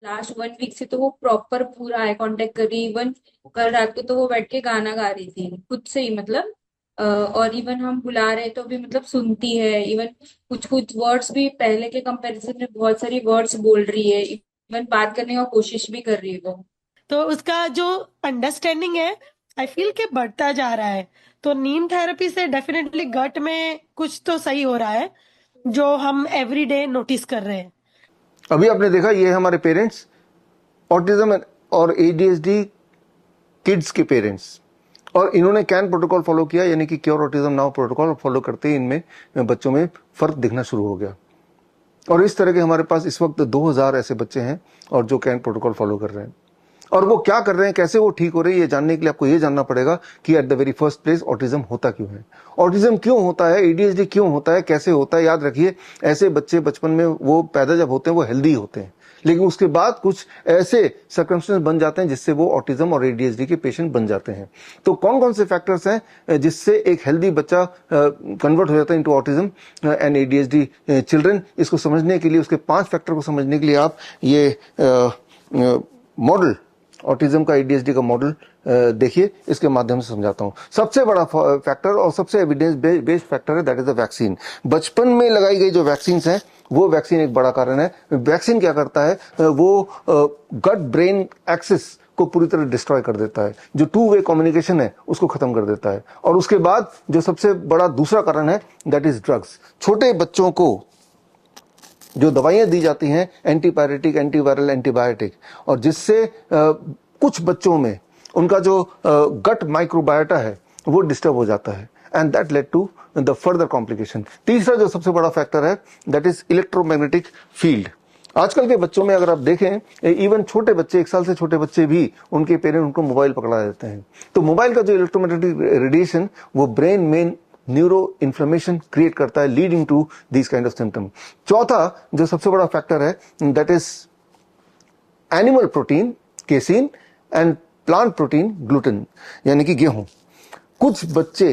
Last 1 week से तो वो प्रॉपर पूरा आई कांटेक्ट कर रही, इवन कल रात को तो वो बैठ के गाना गा रही थी खुद से ही, मतलब और इवन हम बुला रहे तो भी मतलब सुनती है। इवन कुछ कुछ वर्ड्स भी पहले के कंपैरिजन में बहुत सारी वर्ड्स बोल रही है, इवन बात करने का कोशिश भी कर रही है वो। तो उसका जो अंडरस्टैंडिंग है, आई फील के बढ़ता जा रहा है। तो नीम थेरेपी से डेफिनेटली गट में कुछ तो सही हो रहा है, जो हम एवरी डे नोटिस कर रहे हैं। अभी आपने देखा ये हमारे पेरेंट्स, ऑटिज्म और एडीएचडी किड्स के पेरेंट्स, और इन्होंने कैन प्रोटोकॉल फॉलो किया, यानी कि cure autism now protocol follow करते ही इनमें बच्चों में फर्क दिखना शुरू हो गया। और इस तरह के हमारे पास इस वक्त 2000 ऐसे बच्चे हैं और जो कैन प्रोटोकॉल फॉलो कर रहे हैं। और वो क्या कर रहे हैं, कैसे वो ठीक हो रहे हैं, ये जानने के लिए आपको ये जानना पड़ेगा कि at the very first place autism होता क्यों है, ऑटिज्म क्यों होता है, एडीएचडी क्यों होता है, कैसे होता है। याद रखिए, ऐसे बच्चे बचपन में वो पैदा जब होते हैं वो हेल्दी होते हैं, लेकिन उसके बाद कुछ ऐसे सर्कमस्टेंस बन जाते हैं जिससे वो ऑटिज्म और एडीएचडी के पेशेंट बन जाते हैं। तो कौन कौन से फैक्टर्स हैं जिससे एक हेल्दी बच्चा कन्वर्ट हो जाता है into autism and ADHD children, इसको समझने के लिए, उसके 5 फैक्टर को समझने के लिए आप ये मॉडल, ऑटिज्म का एडीएचडी का मॉडल देखिए, इसके माध्यम से समझाता हूं। सबसे बड़ा फैक्टर और सबसे एविडेंस बेस्ड फैक्टर है, दैट इज द वैक्सीन। बचपन में लगाई गई जो वैक्सीन है वो वैक्सीन एक बड़ा कारण है। वैक्सीन क्या करता है, वो गट ब्रेन एक्सिस को पूरी तरह डिस्ट्रॉय कर देता है, जो 2 वे कम्युनिकेशन है उसको खत्म कर देता है। और उसके बाद जो सबसे बड़ा दूसरा कारण है, दैट इज ड्रग्स। छोटे बच्चों को जो दवाइयां दी जाती हैं, एंटीपायरेटिक, एंटीवायरल, एंटीबायोटिक, और जिससे कुछ बच्चों में उनका जो गट माइक्रोबायोटा है वो डिस्टर्ब हो जाता है, and that led to the further complication. तीसरा जो सबसे बड़ा फैक्टर है, दैट इज इलेक्ट्रोमैग्नेटिक फील्ड। आजकल के बच्चों में अगर आप देखें, इवन छोटे बच्चे, 1 साल से छोटे बच्चे भी, उनके पेरेंट उनको मोबाइल पकड़ा देते हैं। तो मोबाइल का जो इलेक्ट्रोमैग्नेटिक रेडिएशन वो ब्रेन में न्यूरो इन्फ्लेमेशन क्रिएट करता है, leading to this kind of symptom. चौथा जो सबसे बड़ा फैक्टर है, that is animal protein casein and plant protein gluten, यानी कि गेहूं। कुछ बच्चे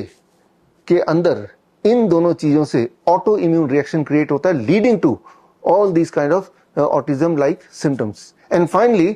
के अंदर इन दोनों चीजों से ऑटो इम्यून रिएक्शन क्रिएट होता है, leading to all these kind of autism like symptoms. And finally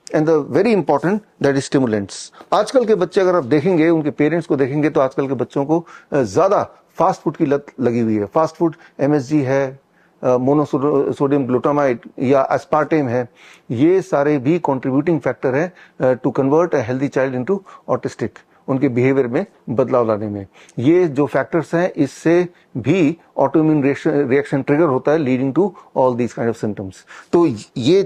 and the very important, that is stimulants. आजकल के बच्चे अगर आप देखेंगे, उनके पेरेंट्स को देखेंगे, तो आजकल के बच्चों को ज्यादा फास्ट फूड की लत लगी हुई है। फास्ट फूड, एमएसजी है, मोनोसोडियम ग्लूटामाइड या एस्पार्टेम है, ये सारे भी कंट्रीब्यूटिंग फैक्टर है to convert a healthy child into autistic, उनके बिहेवियर में बदलाव लाने में। ये जो फैक्टर्स हैं, इससे भी ऑटोइम्यून रिएक्शन ट्रिगर होता है, leading to all these kind of symptoms. तो ये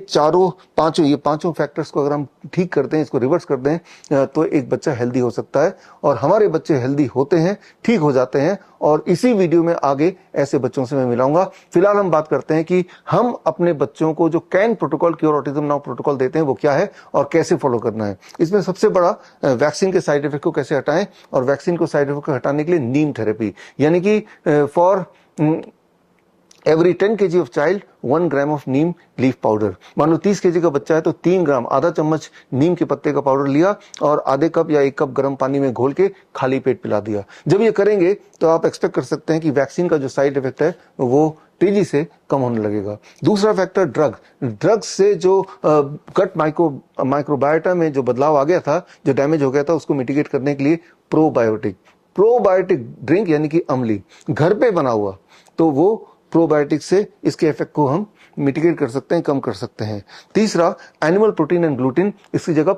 पांचों फैक्टर्स को अगर हम ठीक करते हैं, इसको रिवर्स कर दें, तो एक बच्चा हेल्दी हो सकता है। और हमारे बच्चे हेल्दी होते हैं, ठीक हो जाते हैं, और इसी वीडियो में आगे ऐसे बच्चों से मैं मिलाऊंगा। फिलहाल हम बात करते हैं कि हम अपने बच्चों को जो can protocol, cure autism now protocol देते हैं, वो क्या है और कैसे फॉलो करना है। इसमें सबसे बड़ा वैक्सीन के साइड इफेक्ट को कैसे हटाएं, और वैक्सीन को साइड इफेक्ट को हटाने के लिए नीम थेरेपी, यानी कि for every 10 kg of child 1 gram of Neem leaf powder. मान लो 30 kg का बच्चा है तो 3 ग्राम, आधा चम्मच नीम के पत्ते का पाउडर लिया और आधे कप या 1 कप गर्म पानी में घोल के खाली पेट पिला दिया। जब ये करेंगे तो आप एक्सपेक्ट कर सकते हैं कि वैक्सीन का जो साइड इफेक्ट है वो तेजी से कम होने लगेगा। दूसरा फैक्टर, ड्रग्स से जो गट माइक्रोबायोटा में जो बदलाव आ गया था, जो डैमेज हो गया था, उसको मिटिगेट करने के लिए प्रोबायोटिक ड्रिंक, यानी कि अमली, घर पे बना हुआ, तो वो प्रोबायोटिक से इसके इफेक्ट को हम मिटिगेट कर सकते हैं, कम कर सकते हैं। तीसरा, एनिमल प्रोटीन एंड ग्लूटिन, इसकी जगह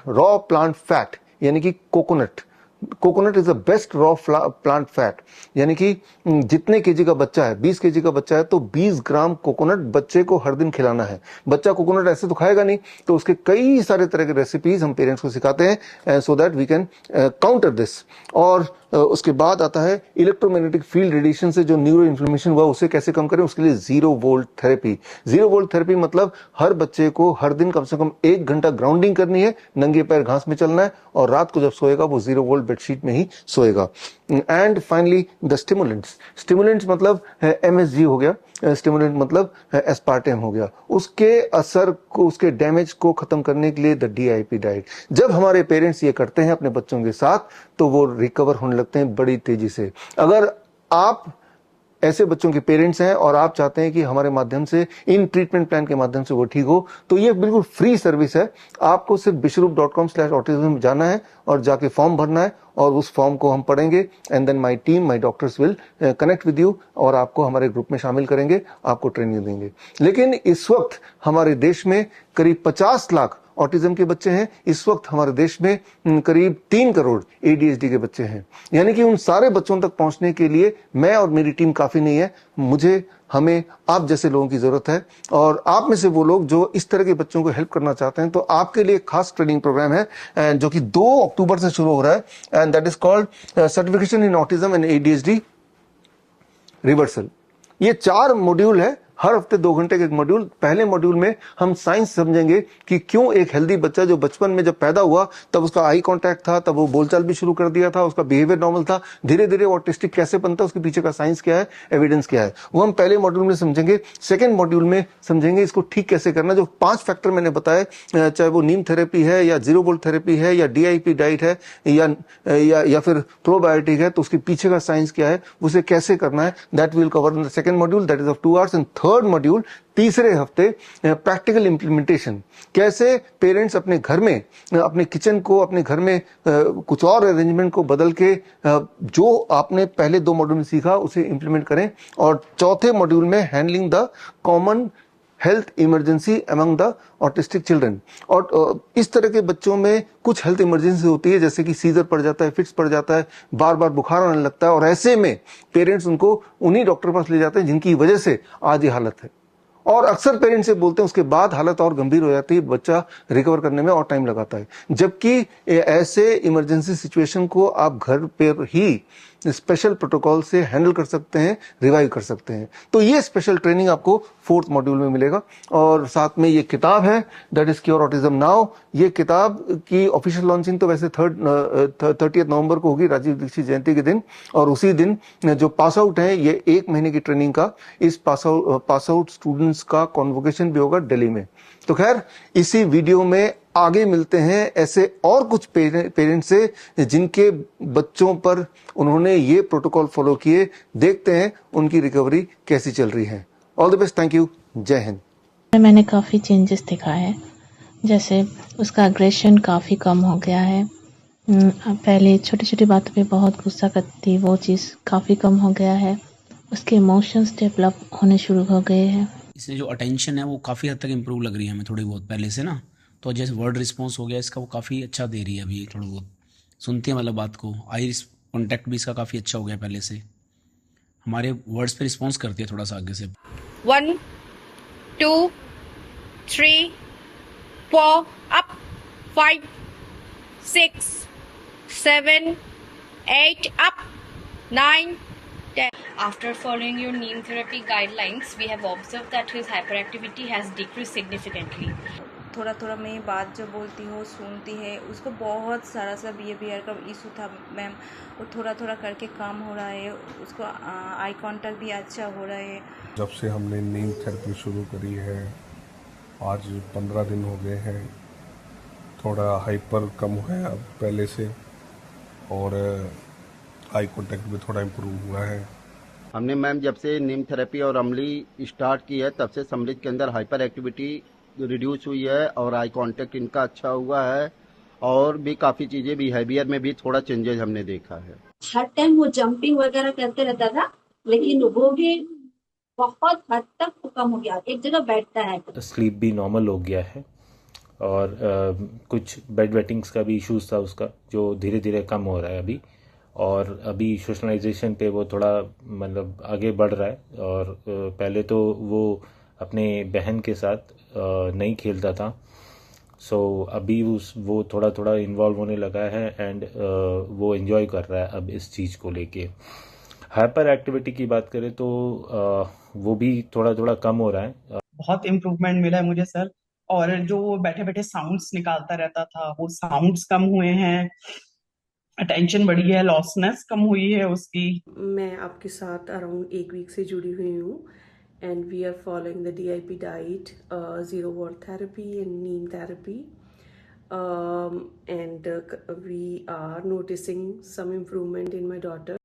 रॉ प्लांट फैट, यानी कि coconut is the best raw plant fat, यानी कि जितने केजी का बच्चा है, 20 केजी का बच्चा है तो 20 ग्राम कोकोनट बच्चे को हर दिन खिलाना है। बच्चा कोकोनट ऐसे तो खाएगा नहीं, तो उसके कई सारे तरह के रेसिपीज हम पेरेंट्स को सिखाते हैं, so that we can counter this. और उसके बाद आता है इलेक्ट्रोमैग्नेटिक फील्ड रेडिएशन से जो न्यूरो इन्फ्लेमेशन हुआ उसे कैसे कम करें, उसके लिए 0 वोल्ट थेरेपी। 0 वोल्ट थेरेपी मतलब हर बच्चे को हर दिन कम से कम 1 घंटा ग्राउंडिंग करनी है, नंगे पैर घास में चलना है, और रात को जब सोएगा वो 0 वोल्ट बेडशीट में ही सोएगा। एंड फाइनली द स्टिमुलेंट्स मतलब एमएसजी हो गया, स्टिमुलेंट मतलब एस्पार्टेम हो गया। उसके असर को, उसके डैमेज को खत्म करने के लिए द डीआईपी डाइट। जब हमारे पेरेंट्स ये करते हैं अपने बच्चों के साथ तो वो रिकवर होने लगते हैं बड़ी तेजी से। अगर आप ऐसे बच्चों के पेरेंट्स हैं और आप चाहते हैं कि हमारे माध्यम से, इन ट्रीटमेंट प्लान के माध्यम से वो ठीक हो, तो ये बिल्कुल फ्री सर्विस है। आपको सिर्फ bishrup.com/autism जाना है और जाके फॉर्म भरना है और उस फॉर्म को हम पढ़ेंगे and then my team, my doctors will connect with you और आपको हमारे ग्रुप में शामिल करेंगे, आपको ट्रेनिंग देंगे। लेकिन इस वक्त हमारे देश में करीब 50 लाख ऑटिज्म के बच्चे हैं। इस वक्त हमारे देश में करीब 3 करोड़ ADHD के बच्चे हैं। यानी कि उन सारे बच्चों तक पहुंचने के लिए मैं और मेरी टीम काफी नहीं है, हमें आप जैसे लोगों की जरूरत है। और आप में से वो लोग जो इस तरह के बच्चों को हेल्प करना चाहते हैं, तो आपके लिए एक खास ट्रेनिंग प्रोग्राम है जो कि 2 अक्टूबर से शुरू हो रहा है and that is called certification in autism and ADHD reversal. ये 4 मॉड्यूल है, हर हफ्ते 2 घंटे के एक मॉड्यूल। पहले मॉड्यूल में हम साइंस समझेंगे कि क्यों एक हेल्दी बच्चा जो बचपन में जब पैदा हुआ तब उसका आई कांटेक्ट था, तब वो बोलचाल भी शुरू कर दिया था, उसका बिहेवियर नॉर्मल था, धीरे धीरे वो ऑटिस्टिक कैसे बनता है, उसके पीछे का साइंस क्या है, एविडेंस क्या है, वो हम पहले मॉड्यूल में समझेंगे। सेकेंड मॉड्यूल में समझेंगे इसको ठीक कैसे करना। जो 5 फैक्टर मैंने बताए, चाहे वो नीम थेरेपी है या 0 वोल्ट थेरेपी है या DIP डाइट है या फिर प्रोबायोटिक है, तो उसके पीछे का साइंस क्या है, उसे कैसे करना है, that will cover in the second module, that is of 2 hours. And third module, तीसरे हफ्ते, प्रैक्टिकल इंप्लीमेंटेशन। कैसे पेरेंट्स अपने घर में, अपने किचन को, अपने घर में कुछ और अरेंजमेंट को बदल के जो आपने पहले 2 मॉड्यूल में सीखा उसे इंप्लीमेंट करें। और चौथे मॉड्यूल में handling the common health emergency among the autistic children. और इस तरह के बच्चों में कुछ हेल्थ इमरजेंसी होती है, जैसे कि सीजर पड़ जाता है, फिट्स पड़ जाता है, बार बार बुखार आने लगता है, और ऐसे में पेरेंट्स उनको उन्हीं डॉक्टर के पास ले जाते हैं जिनकी वजह से आज ये हालत है। और अक्सर पेरेंट्स से बोलते हैं उसके बाद हालत और गंभीर हो जाती है, बच्चा रिकवर करने में और टाइम लगाता है। जबकि ऐसे इमरजेंसी सिचुएशन को आप घर पर ही स्पेशल प्रोटोकॉल से हैंडल कर सकते हैं, रिवाइव कर सकते हैं। तो ये स्पेशल ट्रेनिंग आपको 4th मॉड्यूल में मिलेगा। और साथ में ये किताब है, that is cure autism now. ये किताब की ऑफिशियल लॉन्चिंग तो वैसे 30 नवंबर को होगी, राजीव दीक्षित जयंती के दिन। और उसी दिन जो पास आउट है, ये 1 महीने की ट्रेनिंग का, इस पास आउट स्टूडेंट्स का कॉन्वोकेशन भी होगा दिल्ली में। तो खैर, इसी वीडियो में आगे मिलते हैं ऐसे और कुछ पेरेंट्स से जिनके बच्चों पर उन्होंने ये प्रोटोकॉल फॉलो किए। देखते हैं उनकी रिकवरी कैसी चल रही है। All the best, thank you, जय हिंद। मैंने काफ़ी चेंजेस देखा है, जैसे उसका अग्रेशन काफ़ी कम हो गया है। पहले छोटी छोटी बातों पे बहुत गुस्सा करती, वो चीज़ काफ़ी कम हो गया है। उसके इमोशंस डेवलप होने शुरू हो गए हैं। इससे जो अटेंशन है वो काफ़ी हद तक इम्प्रूव लग रही है हमें, थोड़ी बहुत पहले से ना। तो जैसे वर्ड रिस्पॉन्स हो गया इसका, वो काफ़ी अच्छा दे रही है अभी, थोड़ा बहुत सुनती है मतलब बात को। आई कॉन्टैक्ट भी इसका काफ़ी अच्छा हो गया पहले से, हमारे वर्ड्स पे रिस्पॉन्स करती है थोड़ा सा आगे से। 1 2 3 4 up 5 6 7 8 up 9 10. After following your neem therapy guidelines, we have observed that his hyperactivity has decreased significantly. थोड़ा थोड़ा मैं बात जो बोलती हूँ सुनती है। उसको बहुत सारा सा बिहेवियर का इशू था मैम, वो थोड़ा थोड़ा करके काम हो रहा है। उसको आई कांटेक्ट भी अच्छा हो रहा है। जब से हमने नीम थेरेपी शुरू करी है, आज 15 दिन हो गए हैं। थोड़ा हाइपर कम है अब पहले से, और आई कांटेक्ट भी थोड़ा इम्प्रूव हुआ है। हमने मैम जब से नीम थेरेपी और अमली स्टार्ट की है, तब से समृद्ध के अंदर हाइपर एक्टिविटी रिड्यूस हुई है और आई कांटेक्ट इनका अच्छा हुआ है, और भी काफ़ी चीज़ें बिहेवियर में भी थोड़ा चेंजेस हमने देखा है। हर टाइम वो जंपिंग वगैरह करते रहता था, लेकिन वो भी बहुत हद तक कम हो गया, एक जगह बैठता है। स्लीप भी नॉर्मल हो गया है, और कुछ बेड वेटिंग्स का भी इश्यूज था उसका, जो धीरे धीरे कम हो रहा है अभी। और अभी सोशलाइजेशन पे वो थोड़ा मतलब आगे बढ़ रहा है। और पहले तो वो अपने बहन के साथ नहीं खेलता था, सो अभी वो थोड़ा थोड़ा इन्वॉल्व होने लगा है, एंड वो एंजॉय कर रहा है अब इस चीज़ को लेके। हाइपर एक्टिविटी की बात करें तो वो भी थोड़ा थोड़ा कम हो रहा है। बहुत इम्प्रूवमेंट मिला है मुझे सर, और जो बैठे बैठे साउंड्स निकालता रहता था वो साउंड्स कम हुए हैं, अटेंशन बढ़ी है, लॉसनेस कम हुई है उसकी। मैं आपके साथ अराउंड 1 वीक से जुड़ी हुई हूँ, and we are following the DIP diet, 0 watt therapy and neem therapy, and we are noticing some improvement in my daughter.